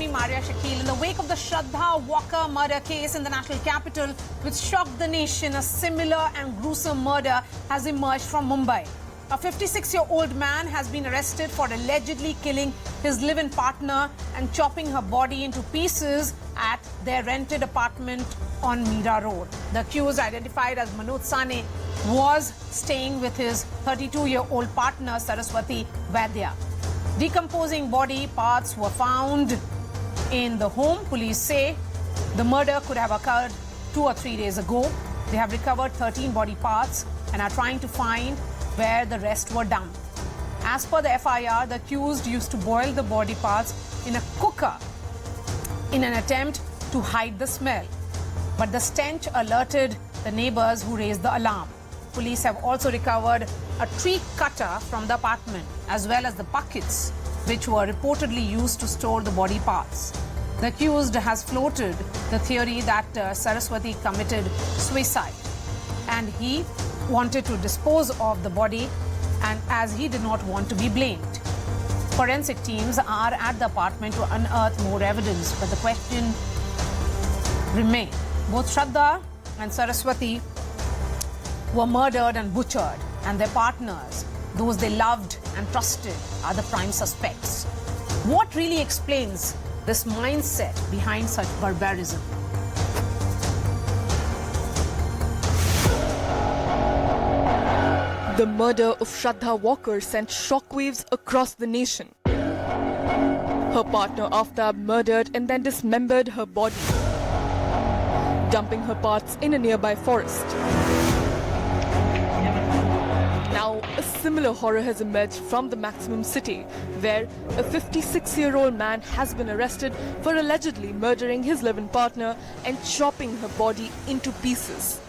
morning, Maria Shakil. In the wake of the Shraddha Walker murder case in the national capital, which shocked the nation, a similar and gruesome murder has emerged from Mumbai. A 56-year-old man has been arrested for allegedly killing his live-in partner and chopping her body into pieces at their rented apartment on Mira Road. The accused, identified as Manoj Sahani, was staying with his 32-year-old partner Saraswati Vaidya. Decomposing body parts were found in the home. Police say the murder could have occurred 2 or 3 days ago. They have recovered 13 body parts and are trying to find where the rest were dumped. As per the FIR, the accused used to boil the body parts in a cooker in an attempt to hide the smell. But the stench alerted the neighbors, who raised the alarm. Police have also recovered a tree cutter from the apartment, as well as the buckets which were reportedly used to store the body parts. The accused has floated the theory that Saraswati committed suicide and he wanted to dispose of the body, and as he did not want to be blamed. Forensic teams are at the apartment to unearth more evidence, but the question remains. Both Shraddha and Saraswati were murdered and butchered, and their partners, those they loved and trusted, are the prime suspects. What really explains this mindset behind such barbarism? The murder of Shraddha Walker sent shockwaves across the nation. Her partner Aftab murdered and then dismembered her body, dumping her parts in a nearby forest. Now, a similar horror has emerged from the Maximum City, where a 56-year-old man has been arrested for allegedly murdering his live-in partner and chopping her body into pieces.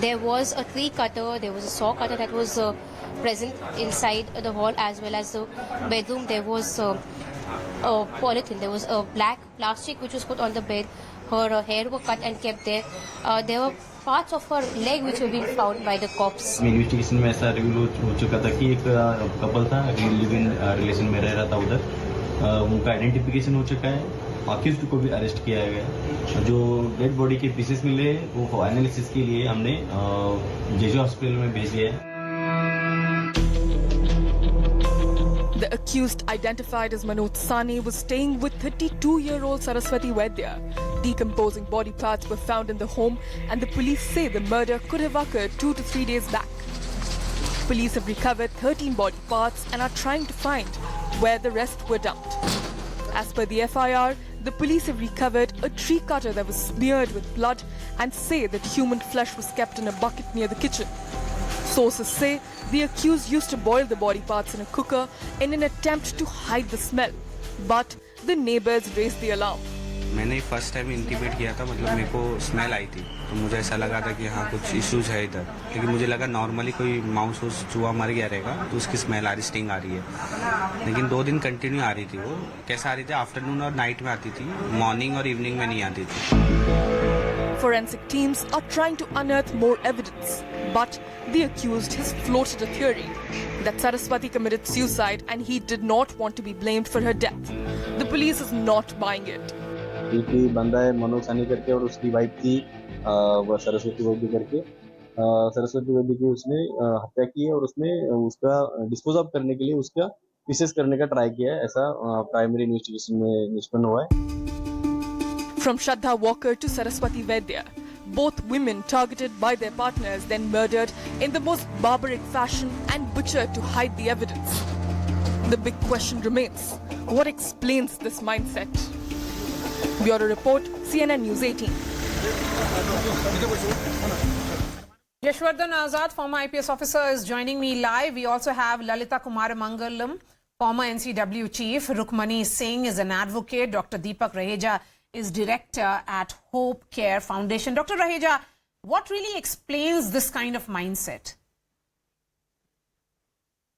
There was a tree cutter, there was a saw cutter that was present inside the hall as well as the bedroom. There was a polythene, there was a black plastic which was put on the bed. Her hair were cut and kept there. There were parts of her leg which were being found by the cops. Investigation में ऐसा reveal हो चुका था कि एक couple था, live in relation में रह रहा था उधर. उनका आइडेंटिफिकेशन हो चुका है. अक्यूज्ड को भी अरेस्ट किया गया. जो डेड बॉडी के पीसेस मिले वो एनालिसिस के लिए हमने जेजे हॉस्पिटल में भेज दिया है. The accused, identified as Manoj Sahani, was staying with 32-year-old Saraswati Vaidya. Decomposing body parts were found in the home, and the police say the murder could have occurred 2 to 3 days back. Police have recovered 13 body parts and are trying to find where the rest were dumped. As per the FIR, the police have recovered a tree cutter that was smeared with blood and say that human flesh was kept in a bucket near the kitchen. Sources say the accused used to boil the body parts in a cooker in an attempt to hide the smell. But the neighbors raised the alarm. मैंने first time intimate किया था, मतलब मेरे को smell आई थी, तो मुझे ऐसा लगा था कि हाँ कुछ इश्यूज है इधर. लेकिन मुझे लगा नॉर्मली कोई माउस चूहा मर गया रहेगा तो उसकी स्मेल आ रही, स्टिंग आ रही है. लेकिन 2 दिन कंटिन्यू आ रही थी. वो कैसे आ रही थी? आफ्टरनून और नाइट में आती थी, मॉर्निंग और इवनिंग में नहीं आती थी. Forensic teams are trying to unearth more evidence, but the accused has floated a theory that Saraswati committed suicide and he did not want to be blamed for her death. The police is not buying it. एक बंदा है मनोज साहनी करके और उसकी wife थी वह सरस्वती वैद्य करके. सरस्वती वैद्य की उसने हत्या की है और उसने उसका डिस्पोज ऑफ करने के लिए उसका पीसेस करने का ट्राई किया है, ऐसा प्राइमरी इन्वेस्टिगेशन में निष्पन्न हुआ है. From Shraddha Walker to Saraswati Vaidya, both women targeted by their partners, then murdered in the most barbaric fashion and butchered to hide the evidence. The big question remains, what explains this mindset? Bureau Report, CNN News 18. Yashwardhan Azad, former IPS officer, is joining me live. We also have Lalita Kumar Mangalam, former NCW chief. Rukmani Singh is an advocate. Dr. Deepak Raheja is director at Hope Care Foundation. Dr. Raheja, what really explains this kind of mindset?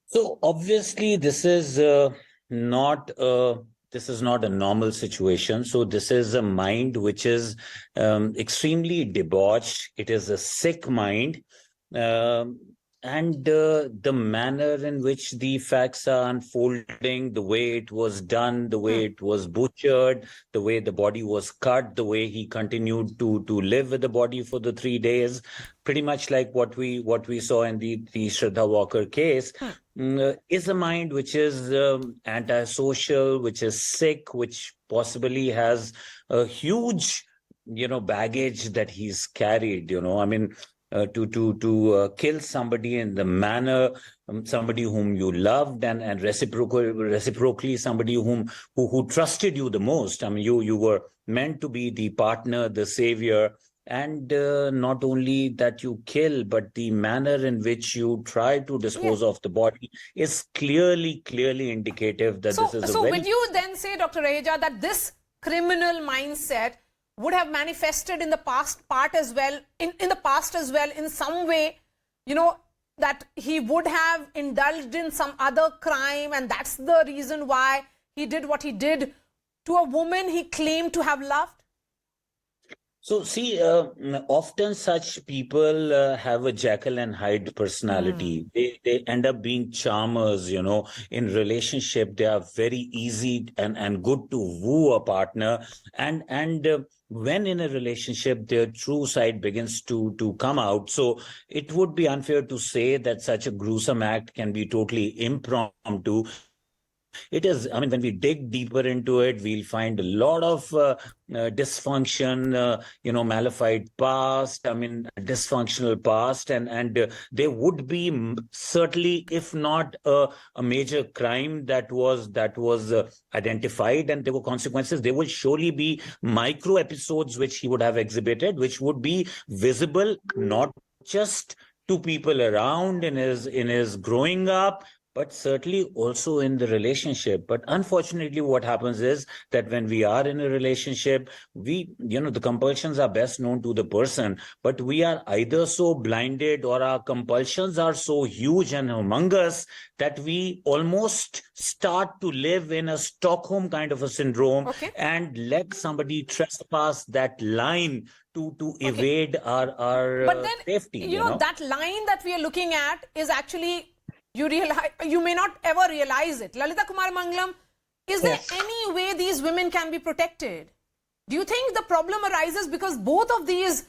So obviously this is not a normal situation. So this is a mind which is extremely debauched. It is a sick mind. the manner in which the facts are unfolding, the way it was done, the way it was butchered, the way the body was cut, the way he continued to live with the body for the 3 days, pretty much like what we saw in the Shraddha Walker case, is a mind which is antisocial, which is sick, which possibly has a huge, baggage that he's carried. I mean, to kill somebody in the manner, somebody whom you loved, and reciprocally somebody who trusted you the most. I mean, you were meant to be the partner, the savior, and not only that you kill, but the manner in which you try to dispose of the body is clearly indicative that this is a very... would you then say, Dr. Raheja, that this criminal mindset would have manifested in the past as well, in some way, that he would have indulged in some other crime, and that's the reason why he did what he did to a woman he claimed to have loved? So see, often such people have a Jekyll and Hyde personality. They end up being charmers, in relationship. They are very easy and good to woo a partner. And when in a relationship, their true side begins to come out. So it would be unfair to say that such a gruesome act can be totally impromptu. It is, I mean, when we dig deeper into it, we'll find a lot of dysfunction, malified past, I mean, dysfunctional past, and there would be certainly, if not a major crime that was identified and there were consequences, there would surely be micro episodes which he would have exhibited, which would be visible not just to people around in his growing up, but certainly also in the relationship. But unfortunately, what happens is that when we are in a relationship, the compulsions are best known to the person, but we are either so blinded or our compulsions are so huge and humongous that we almost start to live in a Stockholm kind of a syndrome and let somebody trespass that line to evade our but then, safety. That line that we are looking at is actually... You may not ever realize it. Lalita Kumar Mangalam, is there any way these women can be protected? Do you think the problem arises because both of these,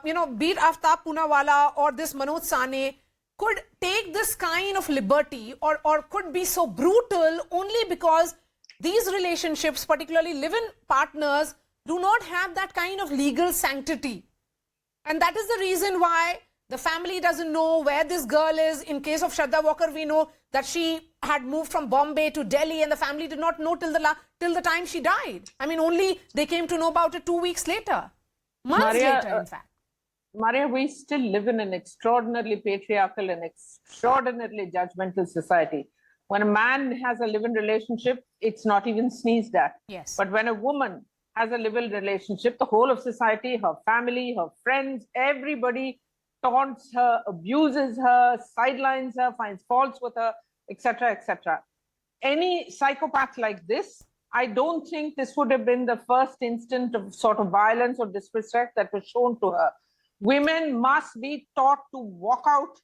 be it Aftab Poonawala or this Manoj Sahani, could take this kind of liberty or could be so brutal only because these relationships, particularly live-in partners, do not have that kind of legal sanctity? And that is the reason why the family doesn't know where this girl is. In case of Shraddha Walker, we know that she had moved from Bombay to Delhi and the family did not know till the time she died. I mean, only they came to know about it 2 weeks later. Months later, in fact. Maria, we still live in an extraordinarily patriarchal and extraordinarily judgmental society. When a man has a live-in relationship, it's not even sneezed at. Yes. But when a woman has a live-in relationship, the whole of society, her family, her friends, everybody taunts her, abuses her, sidelines her, finds faults with her, etc., etc. Any psychopath like this, I don't think this would have been the first instance of sort of violence or disrespect that was shown to her. Women must be taught to walk out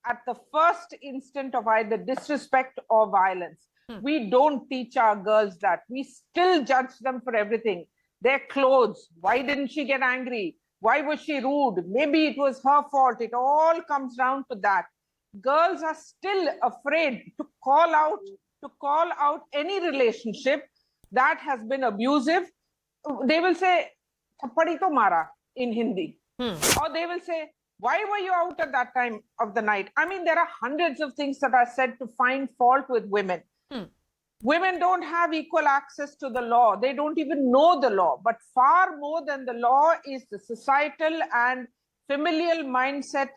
at the first instant of either disrespect or violence. We don't teach our girls that. We still judge them for everything. Their clothes, why didn't she get angry? Why was she rude? Maybe it was her fault. It all comes down to that. Girls are still afraid to call out any relationship that has been abusive. They will say, "Thappadi to mara" in Hindi. Or they will say, "Why were you out at that time of the night?" I mean, there are hundreds of things that are said to find fault with women. Women don't have equal access to the law. They don't even know the law. But far more than the law is the societal and familial mindset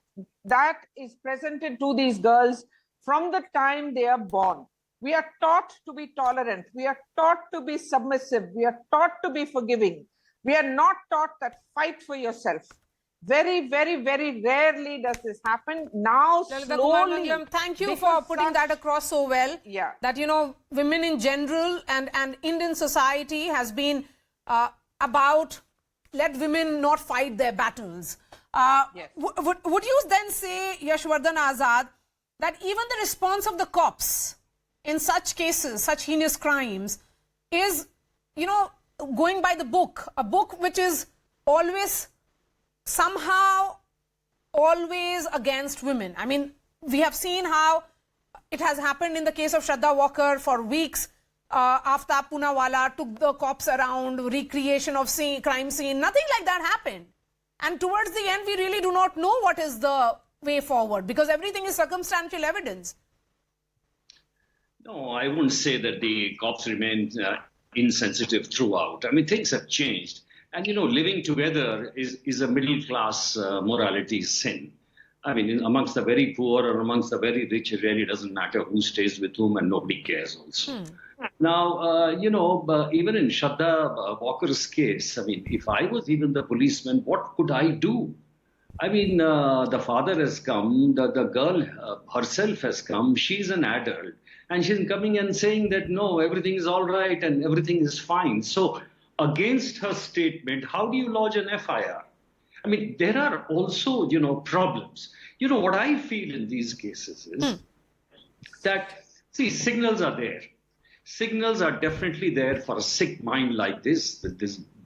that is presented to these girls from the time they are born. We are taught to be tolerant. We are taught to be submissive. We are taught to be forgiving. We are not taught that fight for yourself. Very, very, very rarely does this happen. Now, slowly... Thank you for putting that across so well. Yeah. That, women in general and Indian society has been about let women not fight their battles. Yes. Would you then say, Yashwardhan Azad, that even the response of the cops in such cases, such heinous crimes, is, going by the book, a book which is always somehow always against women? I mean, we have seen how it has happened in the case of Shraddha Walker for weeks. Aftab Poonawalla took the cops around, recreation of crime scene. Nothing like that happened. And towards the end, we really do not know what is the way forward, because everything is circumstantial evidence. No, I wouldn't say that the cops remained insensitive throughout. I mean, things have changed. And, living together is a middle-class morality sin. I mean, amongst the very poor or amongst the very rich, it really doesn't matter who stays with whom, and nobody cares also. Now, even in Shraddha Walker's case, I mean, if I was even the policeman, what could I do? I mean, the father has come, the girl herself has come, she's an adult, and she's coming and saying that, no, everything is all right and everything is fine. So, against her statement, how do you lodge an FIR? I mean, there are also, problems. What I feel in these cases is that, see, signals are there. Signals are definitely there for a sick mind like this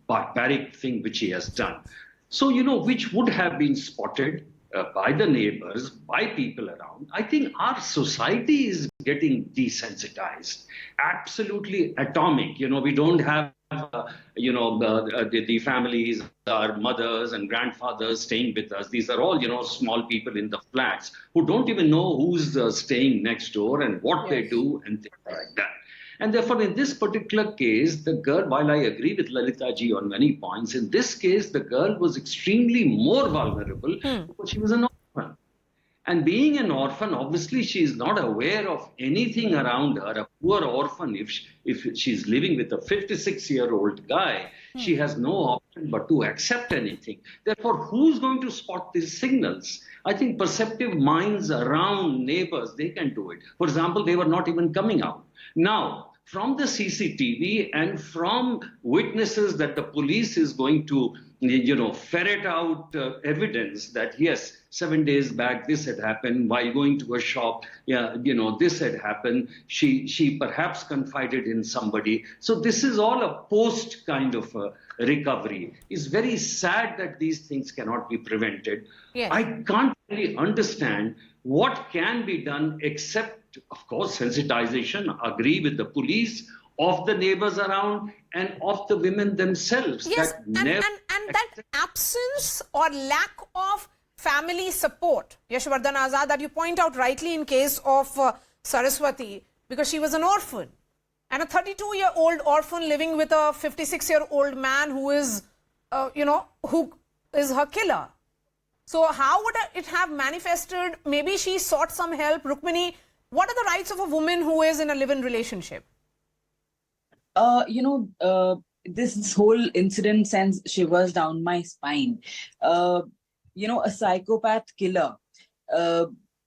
barbaric thing which he has done. So, which would have been spotted by the neighbors, by people around. I think our society is getting desensitized, absolutely atomic. We don't have, the families, our mothers and grandfathers staying with us. These are all, small people in the flats who don't even know who's staying next door and what they do and things like that. And therefore, in this particular case, the girl, while I agree with Lalita ji on many points, in this case, the girl was extremely more vulnerable because she was an orphan. And being an orphan, obviously, she is not aware of anything around her. A poor orphan, if she's living with a 56-year-old guy, she has no option but to accept anything. Therefore, who's going to spot these signals? I think perceptive minds around neighbors, they can do it. For example, they were not even coming out. Now, from the CCTV and from witnesses that the police is going to, ferret out evidence that, yes, 7 days back this had happened, while going to a shop, this had happened, she perhaps confided in somebody. So this is all a post kind of recovery. It's very sad that these things cannot be prevented. Yes. I can't really understand what can be done except, of course, sensitization, agree with the police, of the neighbors around and of the women themselves. Yes, and that absence or lack of family support, Yashwardhan Azad, that you point out rightly in case of Saraswati, because she was an orphan. And a 32-year-old orphan living with a 56-year-old man who is, who is her killer. So how would it have manifested? Maybe she sought some help. Rukmini, what are the rights of a woman who is in a live-in relationship? This whole incident sends shivers down my spine. A psychopath killer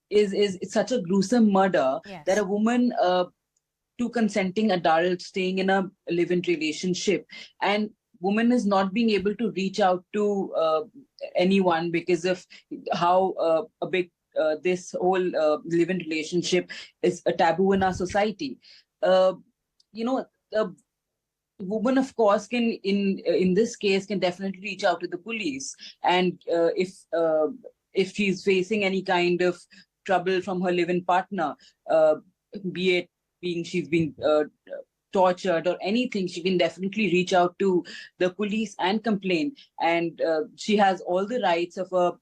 is such a gruesome murder. Yes. That a woman, two consenting adults staying in a live-in relationship, and woman is not being able to reach out to anyone because of how a big this whole live-in relationship is a taboo in our society. The woman, of course, can in this case can definitely reach out to the police, and if she's facing any kind of trouble from her live-in partner, be it she's being tortured or anything, she can definitely reach out to the police and complain. And she has all the rights of a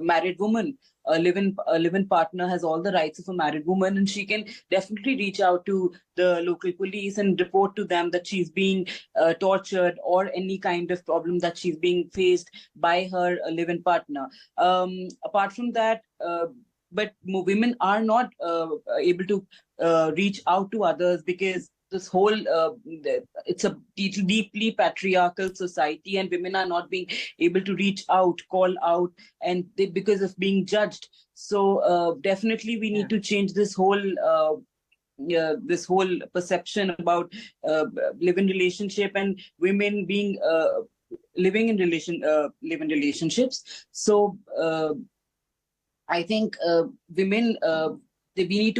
married woman. A live-in partner has all the rights of a married woman, and she can definitely reach out to the local police and report to them that she's being tortured or any kind of problem that she's being faced by her live-in partner. Apart from that, but women are not able to reach out to others because this whole it's a deeply patriarchal society, and women are not being able to reach out, call out, and because of being judged. So definitely we need to change this whole perception about live-in relationship and women being living in relationships. So I think women, we need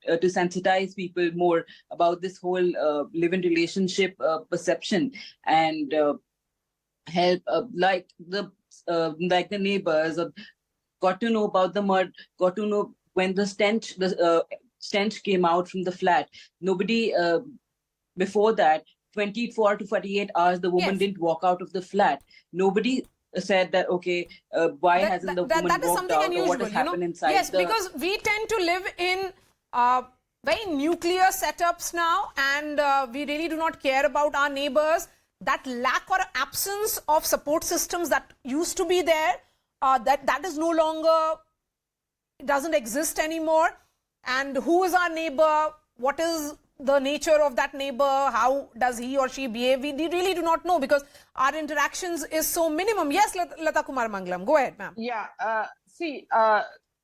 to sensitize people more about this whole live-in relationship perception, and help like the neighbors got to know about the mud, got to know when the stench came out from the flat. Nobody before that 24 to 48 hours the woman Yes. didn't walk out of the flat. Nobody said that, okay, why hasn't the woman that is walked something out, unusual, or what has happened inside Yes, the... because we tend to live in very nuclear setups now, and we really do not care about our neighbors. That lack or absence of support systems that used to be there, that is no longer, doesn't exist anymore. And who is our neighbor? What is the nature of that neighbor? How does he or she behave? We really do not know, because our interactions is so minimum. Yes, Lata Kumar Mangalam, go ahead, ma'am. Yeah,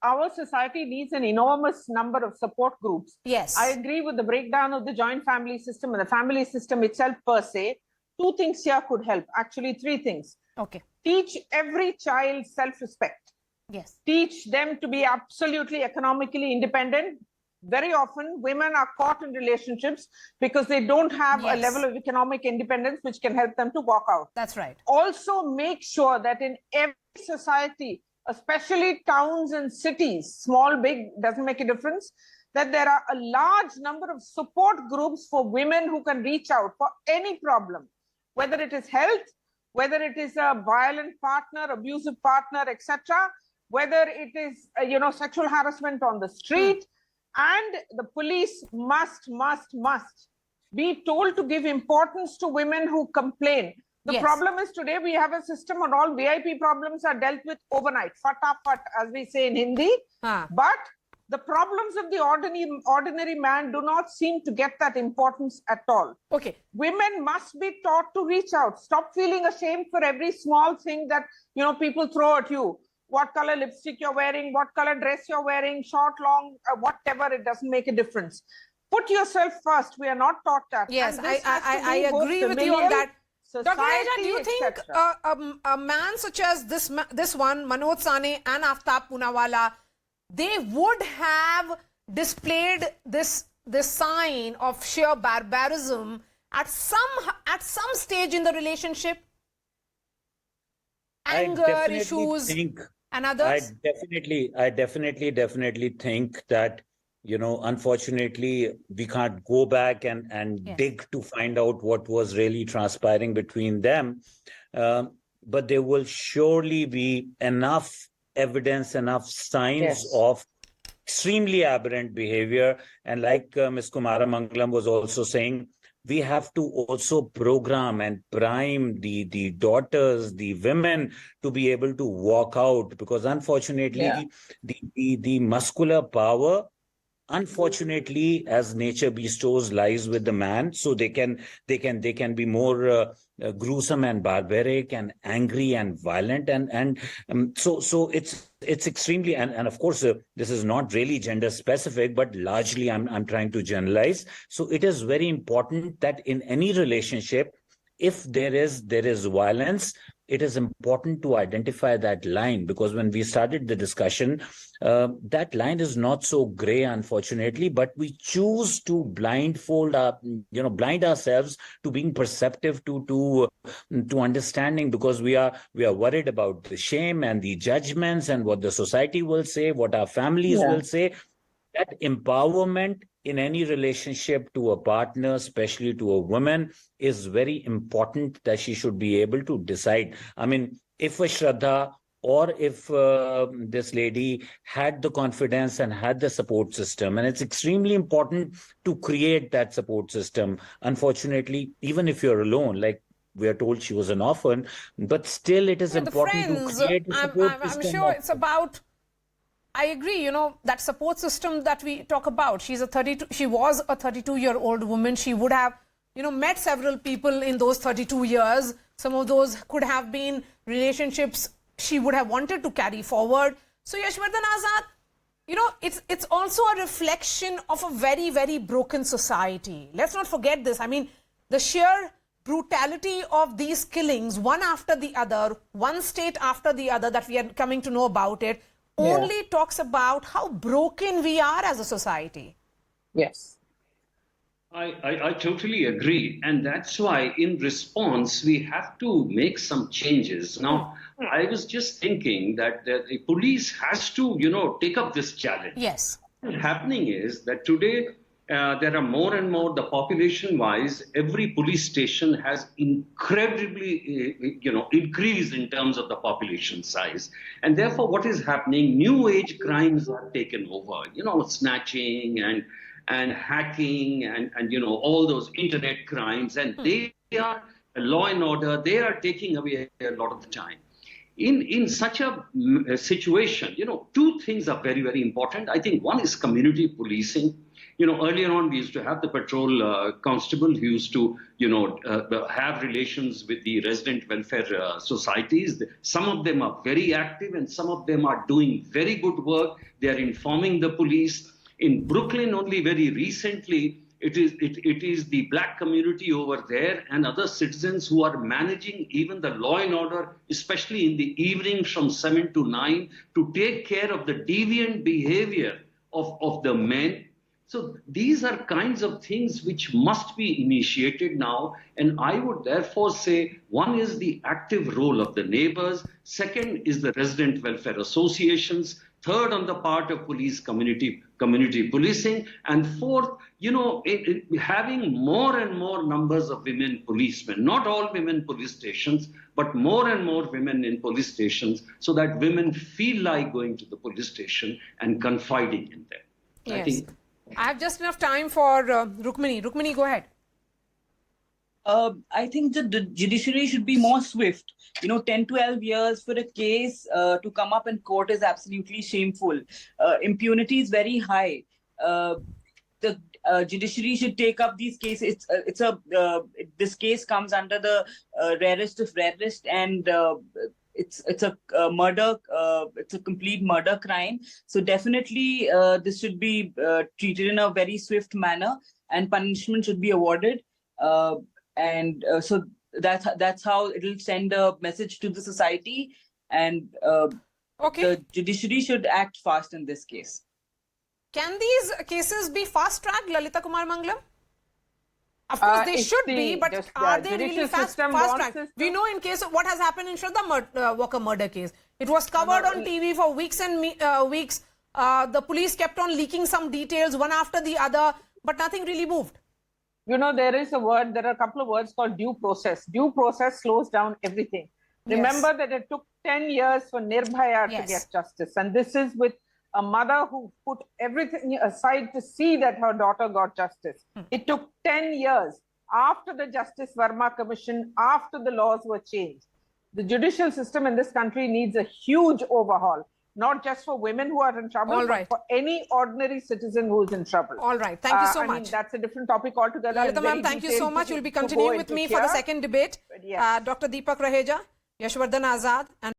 our society needs an enormous number of support groups. Yes. I agree with the breakdown of the joint family system and the family system itself per se. Two things here could help. Actually, three things. Okay. Teach every child self-respect. Yes. Teach them to be absolutely economically independent. Very often, women are caught in relationships because they don't have a Yes. level of economic independence which can help them to walk out. That's right. Also, make sure that in every society, especially towns and cities, small, big, doesn't make a difference, that there are a large number of support groups for women who can reach out for any problem, whether it is health, whether it is a violent partner, abusive partner, etc., whether it is sexual harassment on the street. And the police must be told to give importance to women who complain. The Yes. problem is today we have a system and all VIP problems are dealt with overnight, fatafat, as we say in Hindi. But the problems of the ordinary man do not seem to get that importance at all. Okay. Women must be taught to reach out. Stop feeling ashamed for every small thing that people throw at you. What color lipstick you're wearing, what color dress you're wearing, short, long, whatever, it doesn't make a difference. Put yourself first. We are not taught that. Yes, And this has to I be both agree with you on familial, that. Dr. Reja, society, do you think etc. a man such as this one, Manoj Sahani and Aftab Poonawala, they would have displayed this sign of sheer barbarism at some stage in the relationship? Anger issues and others? I definitely think that, unfortunately, we can't go back and Yes. dig to find out what was really transpiring between them. But there will surely be enough evidence, enough signs Yes. of extremely aberrant behavior. And like Ms. Kumara Mangalam was also saying, we have to also program and prime the daughters, the women, to be able to walk out, because unfortunately, the muscular power, unfortunately, as nature bestows, lies with the man. So they can be more gruesome and barbaric and angry and violent, and so it's extremely, and of course this is not really gender specific, but largely I'm trying to generalize. So it is very important that in any relationship, if there is violence, it is important to identify that line, because when we started the discussion, that line is not so gray, unfortunately, but we choose to blind ourselves to being perceptive, to understanding, because we are worried about the shame and the judgments and what the society will say, what our families will say. That empowerment in any relationship to a partner, especially to a woman, is very important, that she should be able to decide. I mean, if a Shraddha or if this lady had the confidence and had the support system, and it's extremely important to create that support system. Unfortunately, even if you're alone, like we are told she was an orphan, but still it is important to create a support system. I'm sure it's about, I agree, that support system that we talk about. She was a 32-year-old woman. She would have, met several people in those 32 years. Some of those could have been relationships she would have wanted to carry forward. So Yashvardhan Azad, it's also a reflection of a very, very broken society. Let's not forget this. I mean, the sheer brutality of these killings, one after the other, one state after the other, that we are coming to know about it, only talks about how broken we are as a society. Yes. I totally agree. And that's why, in response, we have to make some changes. Now, I was just thinking that the police has to, take up this challenge. Yes. What's happening is that today there are more and more, the population-wise, every police station has incredibly, increased in terms of the population size. And therefore, what is happening, new age crimes are taken over, snatching and hacking and all those internet crimes, and they are law and order, they are taking away a lot of the time. In such a situation, two things are very, very important. I think one is community policing. Earlier on, we used to have the patrol constable who used to, have relations with the resident welfare societies. Some of them are very active and some of them are doing very good work. They are informing the police. In Brooklyn, only very recently, it is the black community over there and other citizens who are managing even the law and order, especially in the evening from 7 to 9, to take care of the deviant behavior of the men. So these are kinds of things which must be initiated now. And I would therefore say, one is the active role of the neighbors. Second is the resident welfare associations. Third, on the part of police community policing. And fourth, having more and more numbers of women policemen, not all women police stations, but more and more women in police stations, so that women feel like going to the police station and confiding in them. Yes. I have just enough time for Rukmini. Rukmini, go ahead. I think the judiciary should be more swift. 10, 12 years for a case to come up in court is absolutely shameful. Impunity is very high. The judiciary should take up these cases. This case comes under the rarest of rarest, and it's a murder. It's a complete murder crime. So definitely, this should be treated in a very swift manner, and punishment should be awarded. So that's how it'll send a message to the society, and the judiciary should act fast in this case. Can these cases be fast-tracked, Lalita Kumar Mangalam? Of course, they should be, but are they really fast-tracked? We know in case of what has happened in Shraddha Walker murder case. It was covered on TV for weeks and weeks. The police kept on leaking some details one after the other, but nothing really moved. There is a word, there are a couple of words called due process. Due process slows down everything. Remember that it took 10 years for Nirbhaya to get justice. And this is with a mother who put everything aside to see that her daughter got justice. It took 10 years after the Justice Verma Commission, after the laws were changed. The judicial system in this country needs a huge overhaul. Not just for women who are in trouble, but for any ordinary citizen who is in trouble. All right. Thank you so much. I mean, that's a different topic altogether. Lalita ma'am, thank you so much. You'll be continuing with me for the second debate. Dr. Deepak Raheja, Yashwardhan Azad, and